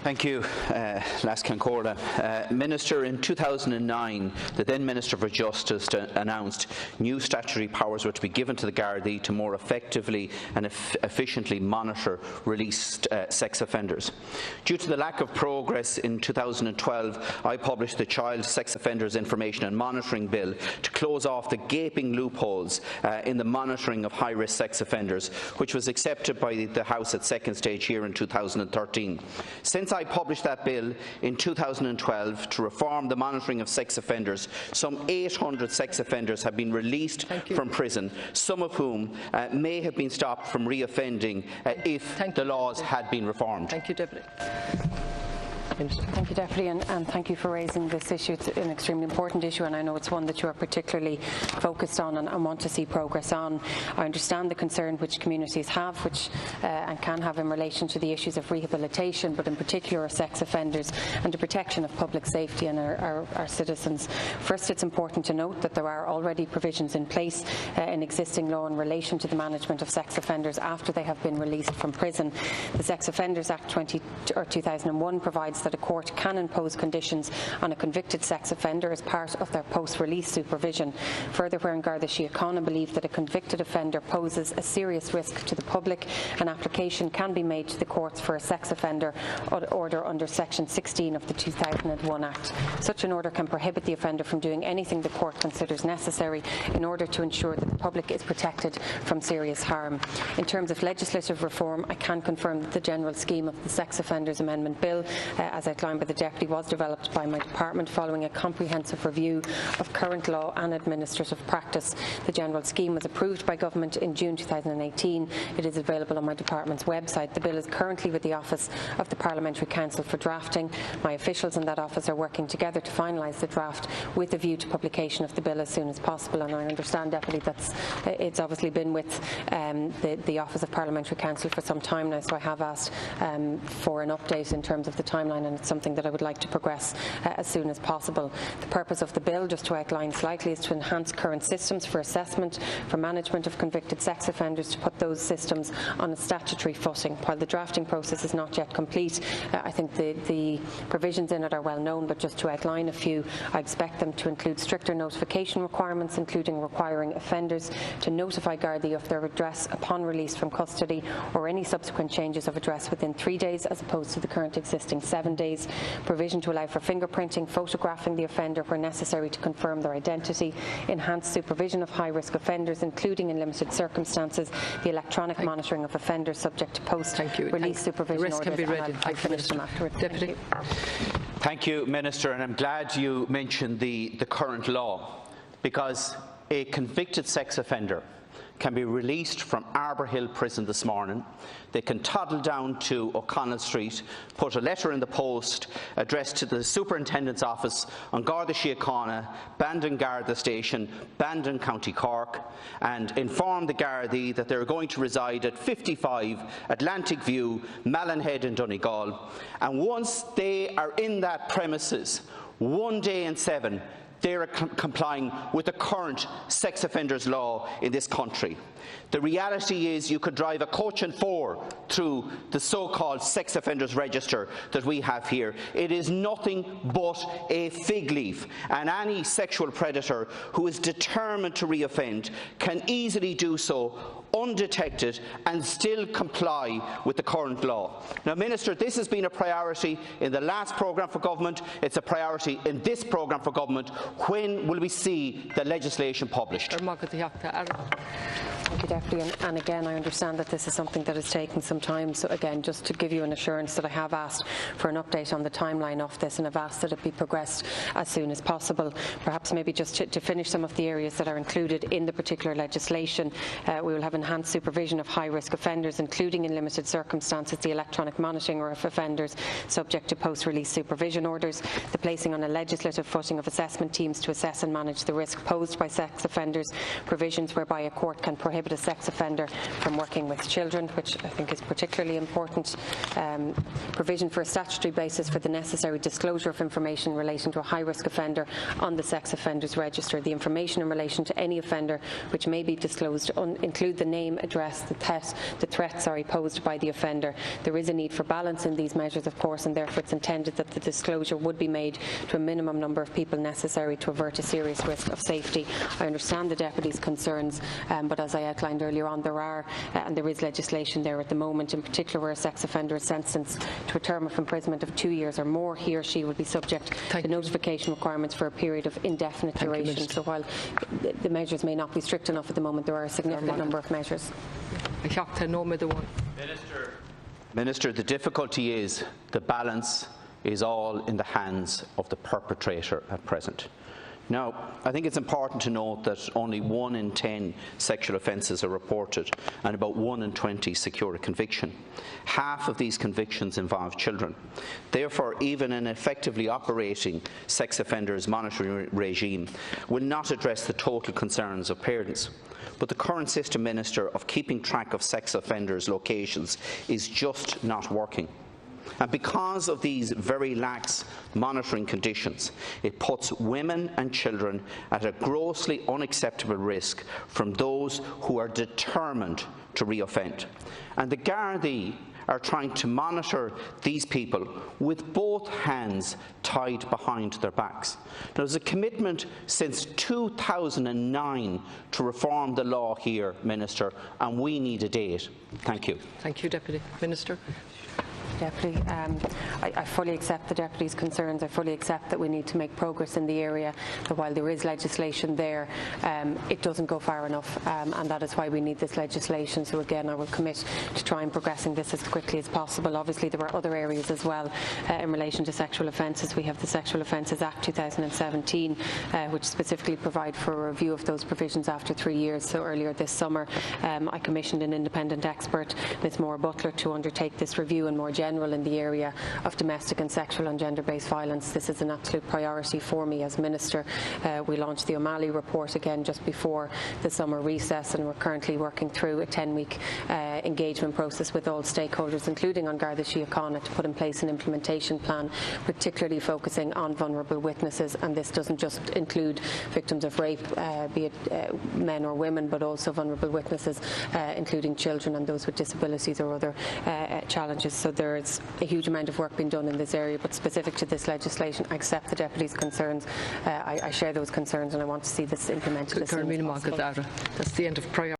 Thank you, Lascan Corda. Minister, in 2009, the then Minister for Justice announced new statutory powers were to be given to the Gardaí to more effectively and efficiently monitor released sex offenders. Due to the lack of progress in 2012, I published the Child Sex Offenders Information and Monitoring Bill to close off the gaping loopholes in the monitoring of high-risk sex offenders, which was accepted by the House at second stage here in 2013. Since I published that bill in 2012 to reform the monitoring of sex offenders, some 800 sex offenders have been released from prison, some of whom may have been stopped from reoffending if the laws had been reformed. Thank you, Deputy. Thank you, Deputy, and thank you for raising this issue. It's an extremely important issue, and I know it's one that you are particularly focused on and want to see progress on. I understand the concern which communities have, and can have in relation to the issues of rehabilitation, but in particular sex offenders and the protection of public safety and our citizens. First, it's important to note that there are already provisions in place in existing law in relation to the management of sex offenders after they have been released from prison. The Sex Offenders Act 2001 provides that a court can impose conditions on a convicted sex offender as part of their post-release supervision. Further, where Garda Síochána believe that a convicted offender poses a serious risk to the public, an application can be made to the courts for a sex offender order under Section 16 of the 2001 Act. Such an order can prohibit the offender from doing anything the court considers necessary in order to ensure that the public is protected from serious harm. In terms of legislative reform, I can confirm that the general scheme of the Sex Offenders Amendment Bill, as outlined by the Deputy, was developed by my department following a comprehensive review of current law and administrative practice. The general scheme was approved by Government in June 2018. It is available on my department's website. The bill is currently with the Office of the Parliamentary Council for drafting. My officials in that office are working together to finalise the draft with a view to publication of the bill as soon as possible, and I understand, Deputy, that it's obviously been with the Office of Parliamentary Council for some time now, so I have asked for an update in terms of the timeline, and it's something that I would like to progress as soon as possible. The purpose of the bill, just to outline slightly, is to enhance current systems for assessment for management of convicted sex offenders, to put those systems on a statutory footing. While the drafting process is not yet complete, I think the provisions in it are well known, but just to outline a few, I expect them to include stricter notification requirements, including requiring offenders to notify Gardaí of their address upon release from custody or any subsequent changes of address within 3 days, as opposed to the current existing 7 days. Provision to allow for fingerprinting, photographing the offender where necessary to confirm their identity. Enhanced supervision of high-risk offenders, including in limited circumstances the electronic monitoring of offenders subject to post-release supervision orders. Can be read. I'll finish them afterwards. Deputy. Thank you, Minister, and I'm glad you mentioned the current law, because a convicted sex offender can be released from Arbour Hill Prison this morning. They can toddle down to O'Connell Street, put a letter in the post addressed to the Superintendent's office on Garda Síochána, Bandon Garda Station, Bandon, County Cork, and inform the Gardaí that they are going to reside at 55 Atlantic View, Mallinhead in Donegal. And once they are in that premises, 1 day in 7, they are complying with the current sex offenders law in this country. The reality is you could drive a coach and four through the so-called sex offenders register that we have here. It is nothing but a fig leaf, and any sexual predator who is determined to reoffend can easily do so undetected and still comply with the current law. Now, Minister, this has been a priority in the last programme for government. It's a priority in this programme for government. When will we see the legislation published? Thank you, Deputy. And again, I understand that this is something that has taken some time. So again, just to give you an assurance that I have asked for an update on the timeline of this, and have asked that it be progressed as soon as possible. Perhaps maybe just to finish some of the areas that are included in the particular legislation, we will have enhanced supervision of high-risk offenders, including in limited circumstances the electronic monitoring of offenders subject to post-release supervision orders, the placing on a legislative footing of assessment teams to assess and manage the risk posed by sex offenders, provisions whereby a court can prohibit prohibit a sex offender from working with children, which I think is particularly important. Provision for a statutory basis for the necessary disclosure of information relating to a high-risk offender on the Sex Offenders Register. The information in relation to any offender which may be disclosed include the name, address, the threat posed by the offender. There is a need for balance in these measures, of course, and therefore it's intended that the disclosure would be made to a minimum number of people necessary to avert a serious risk of safety. I understand the Deputy's concerns, but as I outlined earlier on, there is legislation there at the moment, in particular where a sex offender is sentenced to a term of imprisonment of 2 years or more, he or she will be subject to notification requirements for a period of indefinite duration. So while the measures may not be strict enough at the moment, there are a significant number of measures. Minister, the difficulty is the balance is all in the hands of the perpetrator at present. Now, I think it's important to note that only 1 in 10 sexual offences are reported and about 1 in 20 secure a conviction. Half of these convictions involve children. Therefore, even an effectively operating sex offenders monitoring regime will not address the total concerns of parents. But the current system, Minister, of keeping track of sex offenders' locations is just not working. And because of these very lax monitoring conditions, it puts women and children at a grossly unacceptable risk from those who are determined to reoffend. And the Gardaí are trying to monitor these people with both hands tied behind their backs. Now, there's a commitment since 2009 to reform the law here, Minister, and we need a date. Thank you. Thank you, Deputy Minister. Deputy, I fully accept the Deputy's concerns. I fully accept that we need to make progress in the area, that while there is legislation there, it doesn't go far enough, and that is why we need this legislation. So again, I will commit to try and progressing this as quickly as possible. Obviously, there are other areas as well in relation to sexual offences. We have the Sexual Offences Act 2017, which specifically provide for a review of those provisions after 3 years. So earlier this summer, I commissioned an independent expert, Ms Maura Butler, to undertake this review and more general in the area of domestic and sexual and gender-based violence. This is an absolute priority for me as Minister. We launched the O'Malley report again just before the summer recess, and we're currently working through a 10-week engagement process with all stakeholders, including on Garda Síochána, to put in place an implementation plan, particularly focusing on vulnerable witnesses. And this doesn't just include victims of rape, be it men or women, but also vulnerable witnesses, including children and those with disabilities or other challenges. So there's a huge amount of work being done in this area, but specific to this legislation, I accept the Deputy's concerns. I share those concerns, and I want to see this implemented as soon as possible. That's the end of priority.